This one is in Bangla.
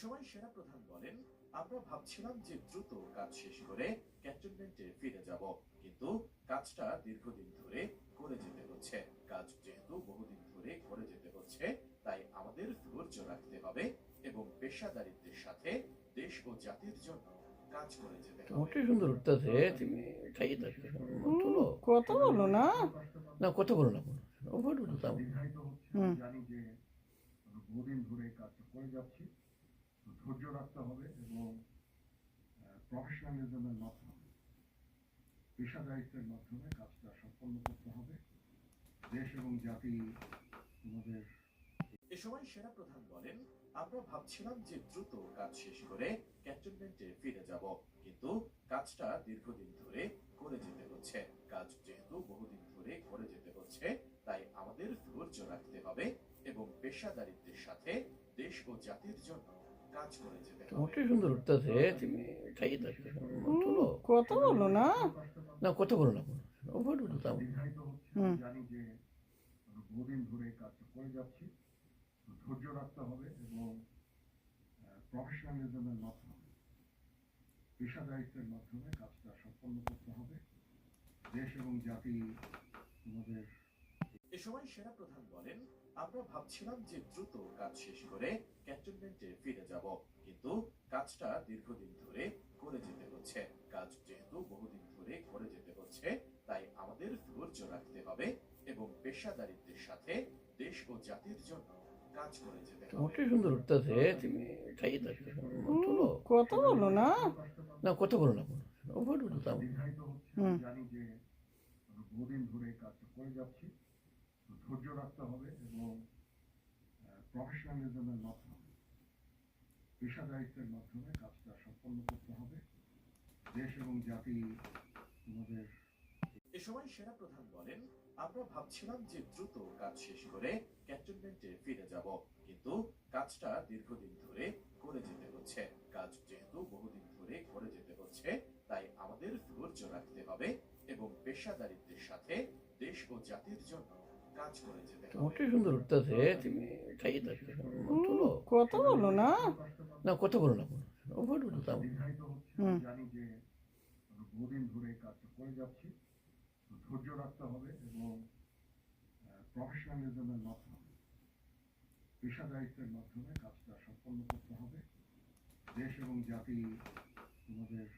সময় সেনাপ্রধান বলেন, আমরা ভাবছিলাম যে দ্রুত কাজ শেষ করে ক্যান্টনমেন্টে ফিরে যাব, কিন্তু কাজটা দীর্ঘদিন ধরে করে যেতে হচ্ছে। কাজ যেহেতু বহুদিন ধরে করে যেতে হচ্ছে, তাই আমাদের ধৈর্য রাখতে হবে এবং পেশাদারিত্বের সাথে দেশ ও জাতির জন্য কাজ করে যেতে হবে। মোটে সুন্দর উঠতেছে তুমি খাইয়ে থাকবে কথা বলো না। না কথা বলো না কোনো ওভার উঠতাম দীর্ঘায়িত হচ্ছে। হুম। আমি জানি যে বহুদিন ধরে এই কাজটা করে যাচ্ছি। তো ধৈর্য রাখতে হবে এবং প্রফেশনালিজমের মাধ্যমে, পেশাদারিত্বের মাধ্যমে কাজটা সম্পন্ন করতে হবে। দেশ এবং জাতি আমাদের। এ সময় সেনাপ্রধান বলেন, আমরা ভাবছিলাম যে দ্রুত কাজ শেষ করে ক্যান্টনমেন্টে ফিরে যাব, কিন্তু কাজটা দীর্ঘদিন ধরে করে যেতে হচ্ছে। কাজ যেহেতু বহুদিন ধরে করে যেতে হচ্ছে, তাই আমাদের ধৈর্য রাখতে হবে এবং পেশাদারিত্বের সাথে দেশ ও জাতির জন্য কাজ করে যেতে হবে। মোটে সুন্দর উঠতেছে তুমি খাইয়ে থাকবে কথা বলো না। না কথা বলো না কোনো ওভার উঠতাম দীর্ঘায়িত হচ্ছে। হুম। আমি জানি যে বহুদিন ধরে এই কাজটা করে যাচ্ছি। তো ধৈর্য রাখতে হবে এবং প্রফেশনালিজমের মাধ্যমে, পেশাদারিত্বের মাধ্যমে কাজটা সম্পন্ন করতে হবে। দেশ এবং জাতি আমাদের। এ সময় সেনাপ্রধান বলেন, আমরা ভাবছিলাম যে দ্রুত কাজ শেষ করে ক্যান্টনমেন্টে ফিরে যাব, কিন্তু কাজটা দীর্ঘদিন ধরে করে যেতে হচ্ছে। কাজ যেহেতু বহুদিন ধরে করে যেতে হচ্ছে, তাই আমাদের ধৈর্য রাখতে হবে এবং পেশাদারিত্বের সাথে দেশ ও জাতির জন্য কাজ করে যেতে হবে। মোটে সুন্দর উঠতেছে তুমি খাইয়ে থাকবে কথা বলো না। না কথা বলো না কোনো ওভার উঠতাম দীর্ঘায়িত হচ্ছে। হুম। আমি জানি যে বহুদিন ধরে এই কাজটা করে যাচ্ছি। তো ধৈর্য রাখতে হবে এবং প্রফেশনালিজমের মাধ্যমে, পেশাদারিত্বের মাধ্যমে কাজটা সম্পন্ন করতে হবে। দেশ এবং জাতি আমাদের। এ সময় সেনাপ্রধান বলেন, আমরা ভাবছিলাম যে দ্রুত কাজ শেষ করে ক্যান্টনমেন্টে ফিরে যাব, কিন্তু কাজটা দীর্ঘদিন ধরে করে যেতে হচ্ছে। কাজ যেহেতু বহুদিন ধরে করে যেতে হচ্ছে, তাই আমাদের ধৈর্য রাখতে হবে এবং পেশাদারিত্বের সাথে দেশ ও জাতির জন্য কাজ করে যেতে হবে। মোটে সুন্দর উঠতেছে তুমি খাইয়ে থাকবে কথা বলো না। না কথা বলো না কোনো ওভার উঠতাম দীর্ঘায়িত হচ্ছে। হুম। আমি জানি যে বহুদিন ধরে এই কাজটা করে যাচ্ছি। তো ধৈর্য রাখতে হবে এবং প্রফেশনালিজমের মাধ্যমে, পেশাদারিত্বের মাধ্যমে কাজটা সম্পন্ন করতে হবে। দেশ এবং জাতি আমাদের।